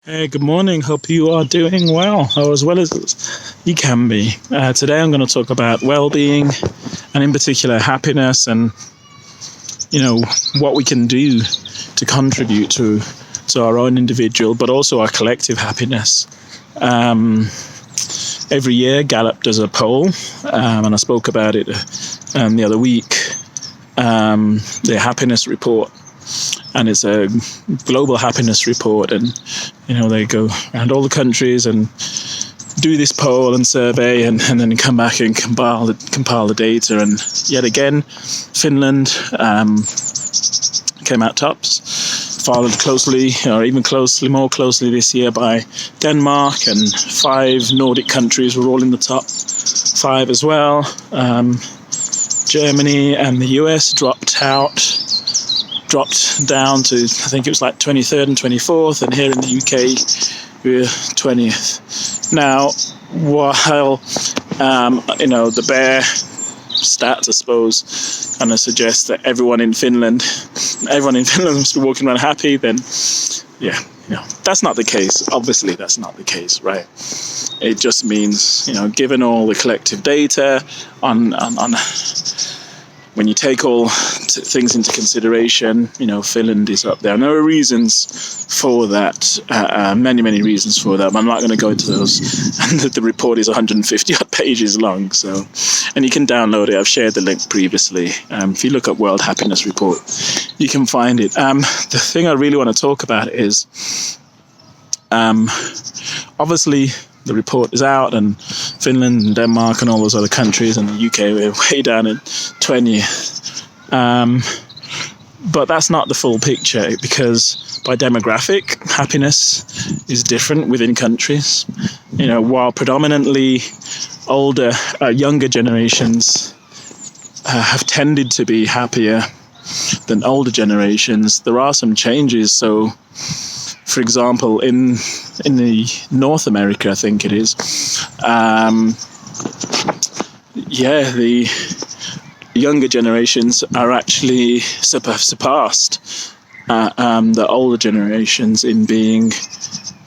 Hey, good morning. Hope you are doing well, or as well as you can be. Today I'm going to talk about well-being and in particular happiness and, what we can do to contribute to our own individual, but also our collective happiness. Every year Gallup does a poll, and I spoke about it the other week, the happiness report. And it's a global happiness report, and they go around all the countries and do this poll and survey, and then come back and compile the data. And yet again, Finland came out tops, followed closely, or even more closely this year by Denmark, and 5 Nordic countries were all in the top 5 as well. Germany and the US dropped down to, I think it was like 23rd and 24th, and here in the UK we're 20th. Now, while the bare stats, I suppose, kind of suggest that everyone in Finland must be walking around happy, then that's not the case. Obviously that's not the case, right? It just means, given all the collective data on when you take all things into consideration, Finland is up there. And there are reasons for that, many reasons for that, but I'm not going to go into those. And the report is 150 odd pages long, and you can download it. I've shared the link previously. If you look up World Happiness Report, you can find it. The thing I really want to talk about is, obviously, the report is out, and Finland and Denmark and all those other countries, and the UK, we're way down in 20th. But that's not the full picture, because by demographic, happiness is different within countries. While predominantly younger generations have tended to be happier than older generations, there are some changes. So, for example, in the North America, I think it is, the younger generations are actually have surpassed the older generations in being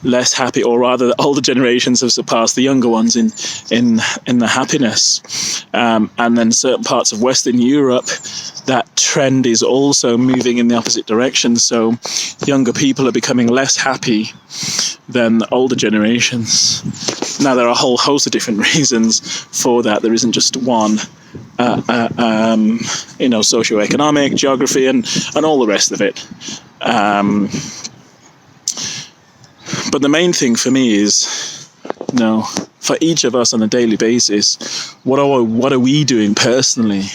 less happy, or rather the older generations have surpassed the younger ones in the happiness. And then certain parts of Western Europe, that trend is also moving in the opposite direction. So younger people are becoming less happy than the older generations. Now, there are a whole host of different reasons for that. There isn't just one. Socioeconomic, geography, and all the rest of it. But the main thing for me is, for each of us on a daily basis, what are we doing personally?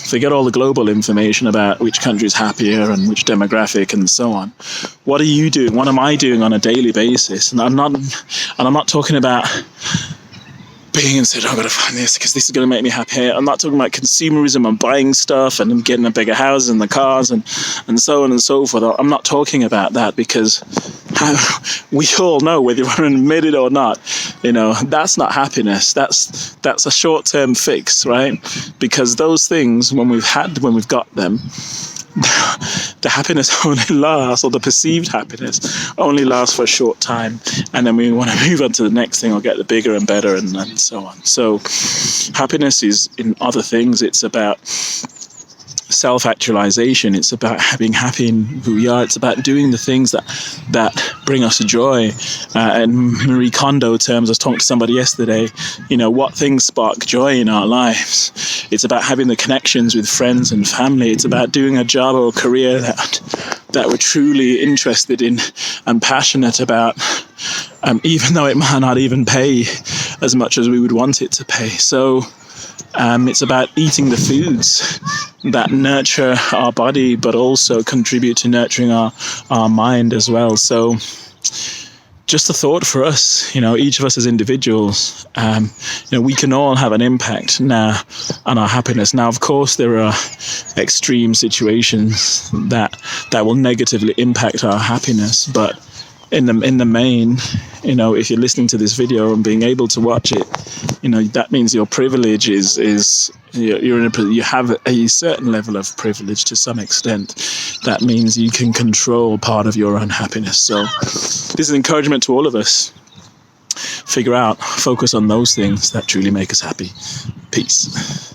Forget all the global information about which country is happier and which demographic and so on. What are you doing? What am I doing on a daily basis? And I'm not talking about being and said, I've got to find this because this is going to make me happy. I'm not talking about consumerism and buying stuff and getting a bigger house and the cars and so on and so forth. I'm not talking about that, because we all know, whether you want to admit it or not, that's not happiness. That's a short-term fix, right? Because those things, when we've got them, the happiness only lasts, or the perceived happiness only lasts for a short time, and then we want to move on to the next thing or get the bigger and better and so on. So happiness is in other things. It's about self-actualization. It's about being happy in who we are. It's about doing the things that bring us joy. In Marie Kondo terms, I was talking to somebody yesterday, what things spark joy in our lives. It's about having the connections with friends and family. It's about doing a job or a career that we're truly interested in and passionate about, even though it might not even pay as much as we would want it to pay. So it's about eating the foods that nurture our body, but also contribute to nurturing our mind as well. So just a thought for us, each of us as individuals, we can all have an impact now on our happiness. Now, of course, there are extreme situations that will negatively impact our happiness, but in the main, you know, if you're listening to this video and being able to watch it, you know, that means your privilege is you have a certain level of privilege to some extent. That means you can control part of your unhappiness. So this is an encouragement to all of us. Focus on those things that truly make us happy. Peace.